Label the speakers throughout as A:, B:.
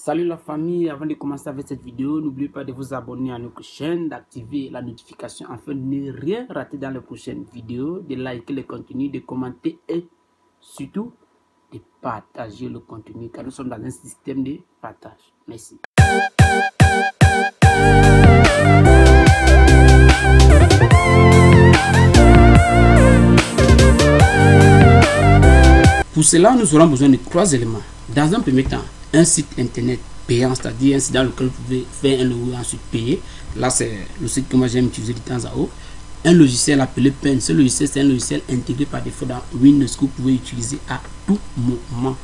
A: Salut la famille, avant de commencer avec cette vidéo, n'oubliez pas de vous abonner à notre chaîne, d'activer la notification afin de ne rien rater dans les prochaines vidéos, de liker le contenu, de commenter et surtout de partager le contenu car nous sommes dans un système de partage. Merci. Pour cela, nous aurons besoin de 3 éléments. Dans un premier temps, un site internet payant, c'est-à-dire un site dans lequel vous pouvez faire un logo et ensuite payer. Là, c'est le site que moi j'aime utiliser de temps à autre. Un logiciel appelé Pen. Ce logiciel, c'est un logiciel intégré par défaut dans Windows que vous pouvez utiliser à tout moment.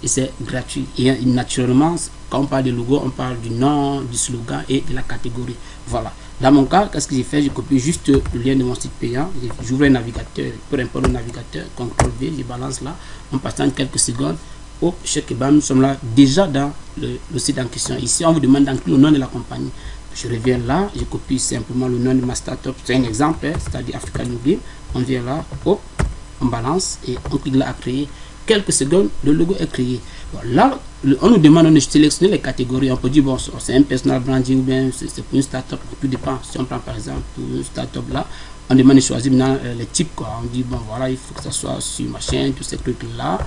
A: Et c'est gratuit. Et naturellement, quand on parle de logo, on parle du nom, du slogan et de la catégorie. Voilà. Dans mon cas, qu'est-ce que j'ai fait? J'ai copié juste le lien de mon site payant. J'ouvre un navigateur, peu importe le navigateur, CTRL-V, je balance là. En passant quelques secondes, hop, nous sommes là déjà dans le site en question. Ici, on vous demande d'inclure le nom de la compagnie. Je reviens là, je copie simplement le nom de ma startup. C'est un exemple, c'est-à-dire Africa New Game. On vient là, hop, on balance et on clique là à créer. Quelques secondes, le logo est créé. Bon, là, on nous demande de sélectionner les catégories. On peut dire, bon, c'est un personal branding ou bien c'est pour une startup. Tout dépend. Si on prend par exemple pour une startup là, on demande de choisir maintenant les types. Quoi. On dit, bon, voilà, il faut que ça soit sur ma chaîne, tous ces trucs là.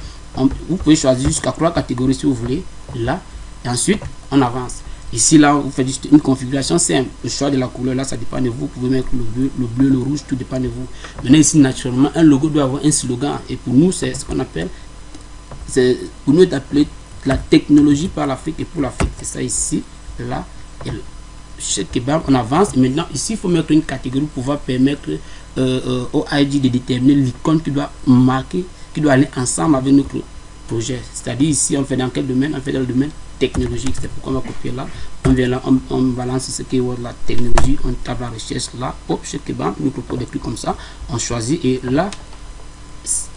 A: Vous pouvez choisir jusqu'à 3 catégories si vous voulez. Là, et ensuite, on avance. Ici, là, vous faites juste une configuration simple. Le choix de la couleur, là, ça dépend de vous. Vous pouvez mettre le bleu, le rouge, tout dépend de vous. Maintenant, ici, naturellement, un logo doit avoir un slogan. Et pour nous, c'est ce qu'on appelle, pour nous, appelé la technologie par l'Afrique et pour l'Afrique. C'est ça ici, là. Et chez Kebab, on avance. Et maintenant, ici, il faut mettre une catégorie pour pouvoir permettre au ID de déterminer l'icône qui doit marquer, qui doit aller ensemble avec notre projet. C'est-à-dire ici, on fait dans quel domaine? On fait dans le domaine technologique. C'est pourquoi on va copier là. On vient là, on balance ce qui est la technologie, on tape la recherche là. Hop, chez Kebab, nous propose des trucs comme ça. On choisit et là,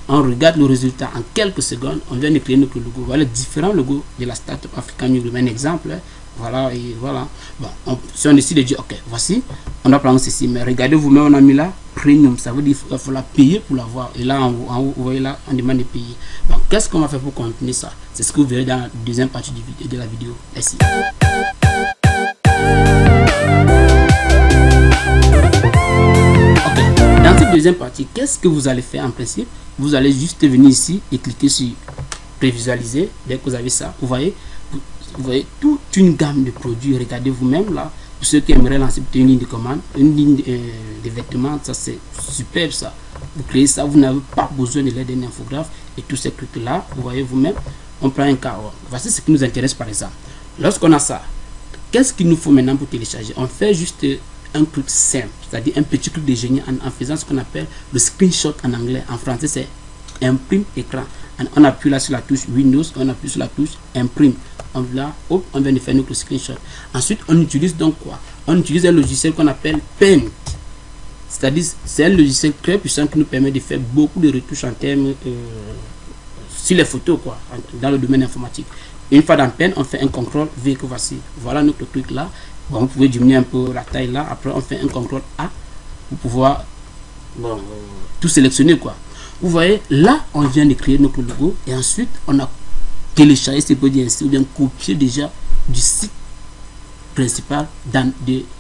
A: on regarde le résultat en quelques secondes. On vient de créer notre logo. Voilà différents logos de la startup Africa New Game. Un exemple. Voilà, et voilà. Bon, si on décide de dire, ok, voici, on va prendre ceci. Mais regardez vous-même, on a mis là premium. Ça veut dire qu'il faut la payer pour l'avoir. Et là, en haut, vous voyez là, on demande de payer. Bon, qu'est-ce qu'on va faire pour continuer ça? C'est ce que vous verrez dans la deuxième partie de la vidéo. Merci. Ok, dans cette deuxième partie, qu'est-ce que vous allez faire en principe? Vous allez juste venir ici et cliquer sur prévisualiser. Dès que vous avez ça, vous voyez toute une gamme de produits. Regardez vous-même là. Pour ceux qui aimeraient lancer une ligne de commande, une ligne de vêtements, ça c'est superbe ça. Vous créez ça, vous n'avez pas besoin de l'aide d'un infographe et tous ces trucs là. Vous voyez vous-même. On prend un cas. Voici ce qui nous intéresse par exemple. Lorsqu'on a ça, qu'est-ce qu'il nous faut maintenant pour télécharger? On fait juste un truc simple, c'est-à-dire un petit truc de génie en faisant ce qu'on appelle le screenshot en anglais. En français, c'est imprime écran. On appuie là sur la touche Windows, on appuie sur la touche imprime. On vient de faire notre screenshot. Ensuite, on utilise donc quoi? On utilise un logiciel qu'on appelle Paint. C'est-à-dire, c'est un logiciel très puissant qui nous permet de faire beaucoup de retouches en termes sur les photos, quoi, dans le domaine informatique. Une fois dans Paint, on fait un CTRL-V que voici. Voilà notre truc là. Bon, vous pouvez diminuer un peu la taille là. Après, on fait un CTRL-A pour pouvoir tout sélectionner, quoi. Vous voyez, là, on vient de créer notre logo et ensuite, on a téléchargé, c'est peut dire ainsi, ou bien copier déjà du site principal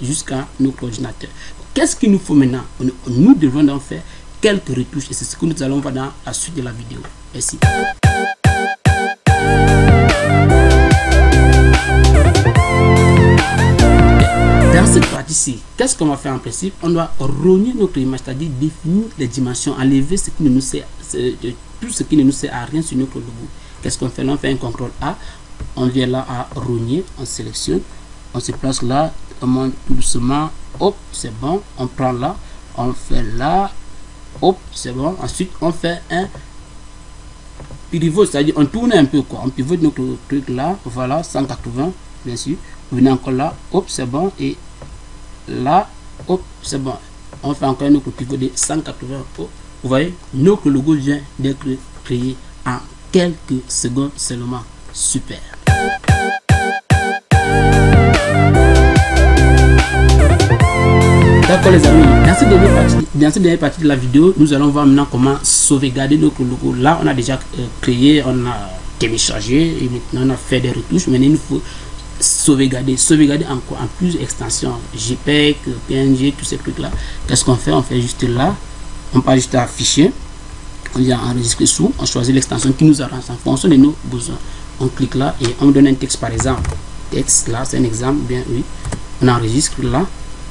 A: jusqu'à notre ordinateur. Qu'est-ce qu'il nous faut maintenant? Nous devons donc faire quelques retouches et c'est ce que nous allons voir dans la suite de la vidéo. Merci. Dans cette partie-ci, qu'est-ce qu'on va faire en principe? On doit rogner notre image, c'est-à-dire définir les dimensions, enlever ce qui ne nous sert, tout ce qui ne nous sert à rien sur notre logo. Qu'est-ce qu'on fait là? On fait un CTRL-A, on vient là à rogner, on sélectionne, on se place là, on monte doucement, hop, c'est bon, on prend là, on fait là, hop, c'est bon. Ensuite, on fait un pivot, c'est-à-dire on tourne un peu, quoi. On pivote notre truc là, voilà, 180, bien sûr. Vous venez encore là, hop, c'est bon, et là, hop, c'est bon. On fait encore notre pivot de 180, hop. Vous voyez, notre logo vient d'être créé en quelques secondes seulement. Super. D'accord les amis, dans cette dernière partie de la vidéo, nous allons voir maintenant comment sauvegarder notre logo. Là, on a déjà créé, on a télécharger et maintenant on a fait des retouches. Maintenant il faut sauvegarder encore en plus extensions JPEG, PNG, tous ces trucs là. Qu'est-ce qu'on fait? On fait juste là, on passe juste à fichier, on vient enregistrer sous, on choisit l'extension qui nous arrange en fonction de nos besoins. On clique là et on donne un texte par exemple. Texte là, c'est un exemple, bien oui. On enregistre là.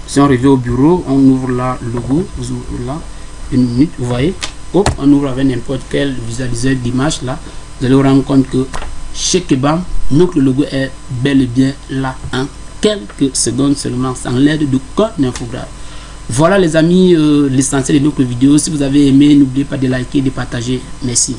A: Si on revient au bureau, on ouvre là le logo, vous ouvrez là, une minute, vous voyez. Hop, on ouvre avec n'importe quel visualiseur d'image là. Vous allez vous rendre compte que chez Kebam, notre logo est bel et bien là en quelques secondes seulement, sans l'aide de code infographe. Voilà les amis, l'essentiel de notre vidéo. Si vous avez aimé, n'oubliez pas de liker, de partager. Merci.